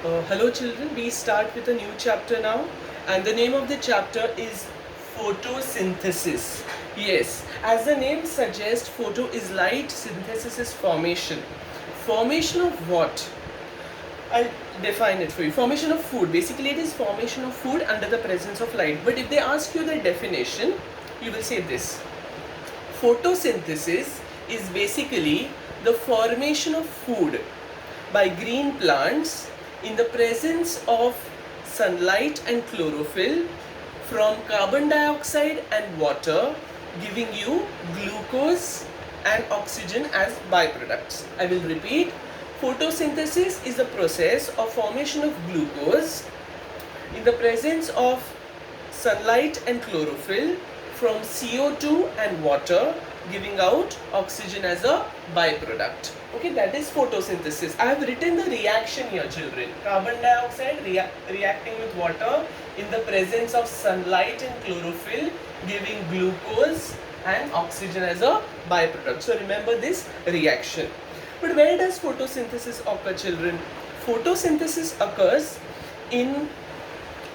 Hello children, we start with a new chapter now, and the name of the chapter is photosynthesis. Yes, as the name suggests, photo is light, synthesis is formation. Formation of what? I'll define it for you. Formation of food. Basically, it is formation of food under the presence of light. But if they ask you the definition, you will say this. Photosynthesis is basically the formation of food by green plants in the presence of sunlight and chlorophyll from carbon dioxide and water, giving you glucose and oxygen as byproducts. I will repeat. Photosynthesis is the process of formation of glucose in the presence of sunlight and chlorophyll from CO2 and water, giving out oxygen as a byproduct. Okay, that is photosynthesis. I have written the reaction here, children. Carbon dioxide reacting with water in the presence of sunlight and chlorophyll, giving glucose and oxygen as a byproduct. So remember this reaction. But where does photosynthesis occur, children? Photosynthesis occurs in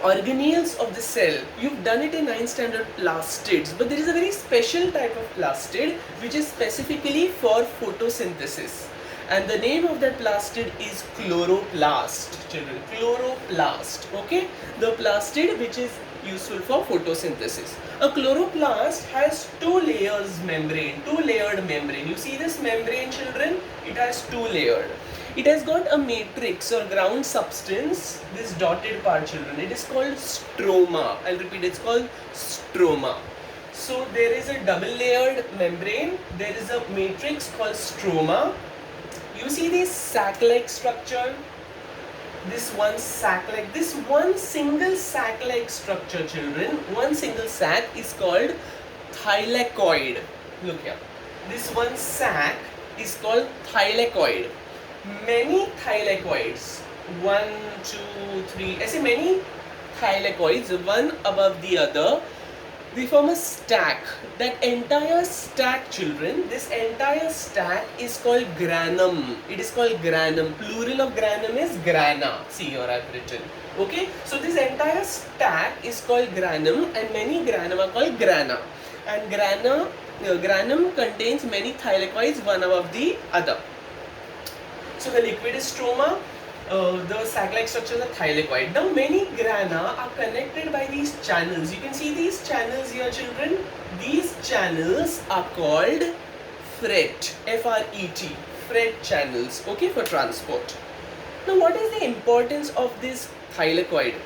organelles of the cell. You've done it in 9th standard plastids, but there is a very special type of plastid which is specifically for photosynthesis. And the name of that plastid is chloroplast, children. Chloroplast, okay? The plastid which is useful for photosynthesis. A chloroplast has two-layered membrane. You see this membrane, children? It has two layered. It has got a matrix or ground substance, this dotted part, children. It is called stroma. I'll repeat, it's called stroma. So there is a double layered membrane. There is a matrix called stroma. You see this sac-like structure? This one single sac-like structure, children, one single sac is called thylakoid. Look here. This one sac is called thylakoid. Many thylakoids, 1, 2, 3, I say many thylakoids, one above the other, they form a stack. That entire stack, children, this entire stack is called granum. It is called granum. Plural of granum is grana. See here I have written. Okay, so this entire stack is called granum, and many granum are called grana. And granum contains many thylakoids, one above the other. So the liquid is stroma, the sac-like structures are thylakoid. Now many grana are connected by these channels. You can see these channels here, children. These channels are called fret, F-R-E-T, fret channels, okay, for transport. Now what is the importance of this thylakoid?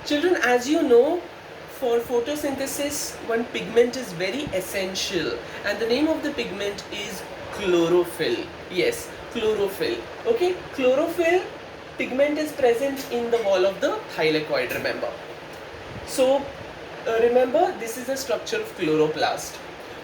Children, as you know, for photosynthesis, one pigment is very essential, and the name of the pigment is chlorophyll. Yes, chlorophyll. Okay, chlorophyll pigment is present in the wall of the thylakoid, remember. So remember, this is the structure of chloroplast.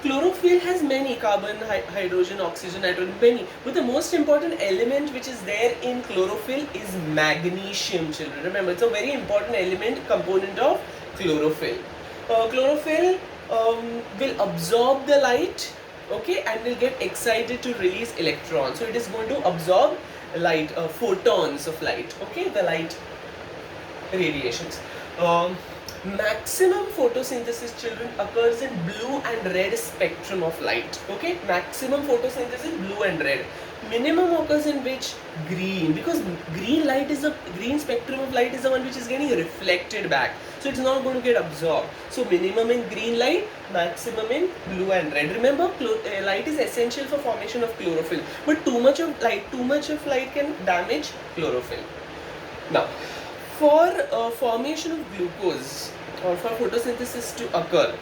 Chlorophyll has many carbon, hydrogen, oxygen, nitrogen, many. But the most important element which is there in chlorophyll is magnesium, children. Remember, it's a very important element, component of chlorophyll. Chlorophyll will absorb the light, okay, and will get excited to release electrons. So it is going to absorb light, photons of light, okay, the light radiations. Maximum photosynthesis, children, occurs in blue and red spectrum of light, okay. Maximum photosynthesis, blue and red. Minimum occurs in which? Green, because green spectrum of light is the one which is getting reflected back, so it's not going to get absorbed. So minimum in green light, maximum in blue and red. Remember, light is essential for formation of chlorophyll, but too much of light can damage chlorophyll. Now, for formation of glucose or for photosynthesis to occur,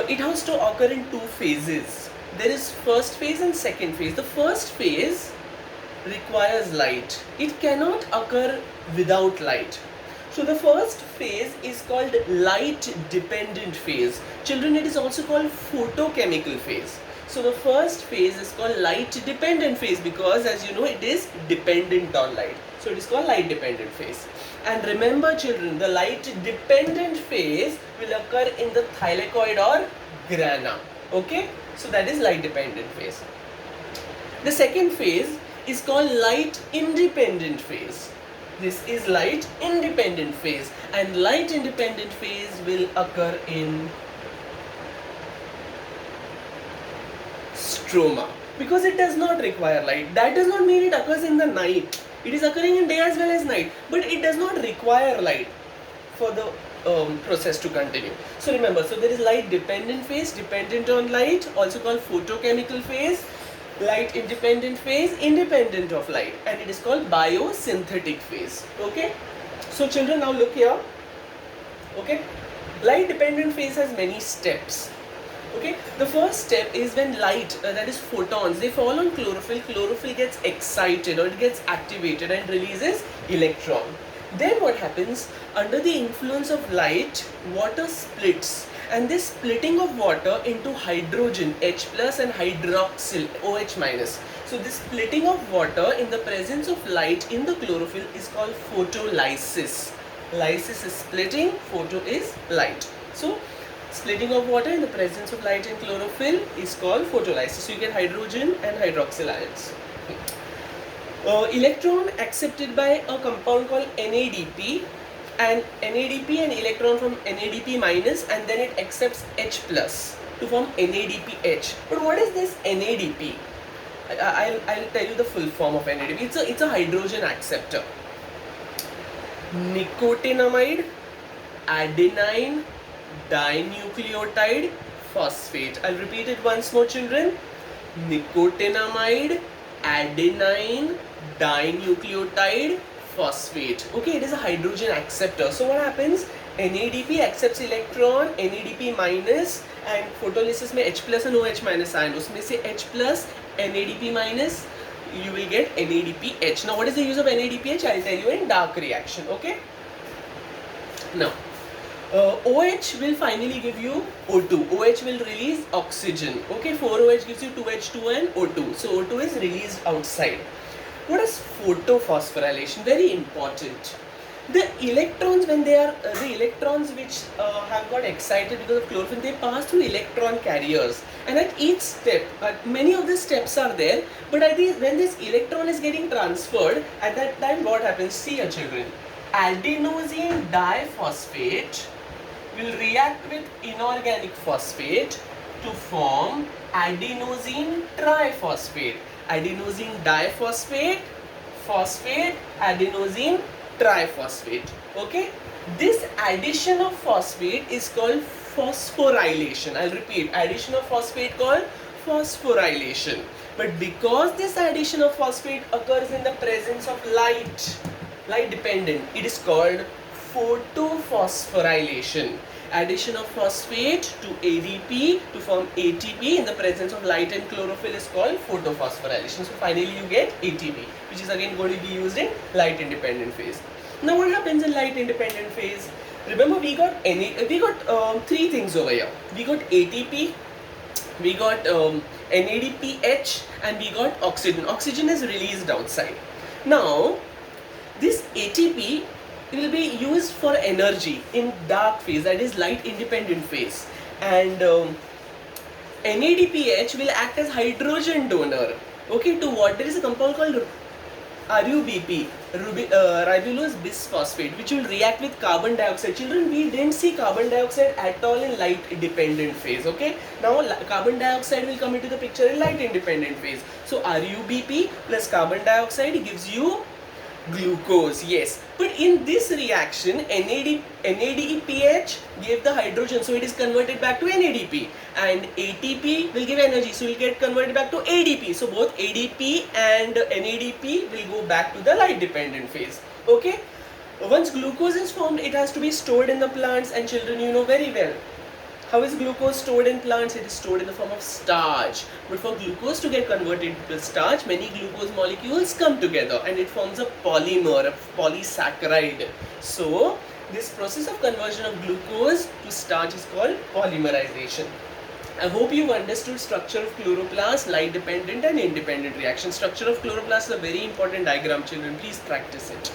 it has to occur in two phases. There is first phase and second phase. The first phase requires light. It cannot occur without light. So the first phase is called light dependent phase. Children, it is also called photochemical phase. So the first phase is called light dependent phase because, as you know, it is dependent on light. So it is called light dependent phase. And remember, children, the light dependent phase will occur in the thylakoid or grana. Okay, so that is light dependent phase. The second phase is called light independent phase. This is light independent phase, and light independent phase will occur in stroma because it does not require light. That does not mean it occurs in the night. It is occurring in day as well as night, but it does not require light for the process to continue. So remember, so there is light dependent phase, dependent on light, also called photochemical phase, light independent phase, independent of light, and it is called biosynthetic phase. Okay, so children, now look here. Okay, light dependent phase has many steps. Okay, the first step is when light, that is photons, they fall on chlorophyll. Chlorophyll gets excited or it gets activated and releases electron. Then what happens, under the influence of light, water splits, and this splitting of water into hydrogen H plus and hydroxyl OH minus. So this splitting of water in the presence of light in the chlorophyll is called photolysis. Lysis is splitting, photo is light. So splitting of water in the presence of light in chlorophyll is called photolysis. So you get hydrogen and hydroxyl ions. Electron accepted by a compound called NADP, and NADP and electron from NADP minus, and then it accepts H plus to form NADPH. But what is this NADP? I'll tell you the full form of NADP. It's a hydrogen acceptor. Nicotinamide, adenine, dinucleotide, phosphate. I'll repeat it once more, children. Nicotinamide, adenine, dinucleotide, phosphate. Okay, it is a hydrogen acceptor. So what happens? NADP accepts electron, NADP minus, and photolysis में H plus and OH minus ion. उसमें से H plus, NADP minus, you will get NADPH. Now what is the use of NADPH? I'll tell you in dark reaction. Okay. Now OH will finally give you O2. OH will release oxygen. Okay, 4OH gives you 2H2 and O2. So O2 is released outside. What is photophosphorylation? Very important. The electrons, when they are the electrons which have got excited because of chlorophyll, they pass through electron carriers, and at each step, many of the steps are there, but when this electron is getting transferred, at that time what happens? See here, children, adenosine diphosphate will react with inorganic phosphate to form adenosine triphosphate. Adenosine diphosphate, phosphate, adenosine triphosphate. Okay, this addition of phosphate is called phosphorylation. I'll repeat, addition of phosphate called phosphorylation. But because this addition of phosphate occurs in the presence of light dependent, it is called photophosphorylation. Addition of phosphate to ADP to form ATP in the presence of light and chlorophyll is called photophosphorylation. So finally you get ATP, which is again going to be used in light independent phase. Now what happens in light independent phase? Remember, we got three things over here. We got ATP, we got NADPH, and we got oxygen. Oxygen is released outside. Now this ATP will be used for energy in dark phase, that is light independent phase, and NADPH will act as hydrogen donor. Okay, to what? There is a compound called RUBP, ribulose bisphosphate, which will react with carbon dioxide. Children, we didn't see carbon dioxide at all in light dependent phase. Okay, now carbon dioxide will come into the picture in light independent phase. So RUBP plus carbon dioxide gives you glucose. Yes, but in this reaction NADPH gave the hydrogen, so it is converted back to NADP, and ATP will give energy, so it will get converted back to ADP. So both ADP and NADP will go back to the light dependent phase. Okay, once glucose is formed, it has to be stored in the plants, and children, you know very well how is glucose stored in plants. It is stored in the form of starch. But for glucose to get converted to starch, many glucose molecules come together and it forms a polymer, a polysaccharide. So this process of conversion of glucose to starch is called polymerization. I hope you understood structure of chloroplast, light dependent and independent reaction. Structure of chloroplast is a very important diagram, children. Please practice it.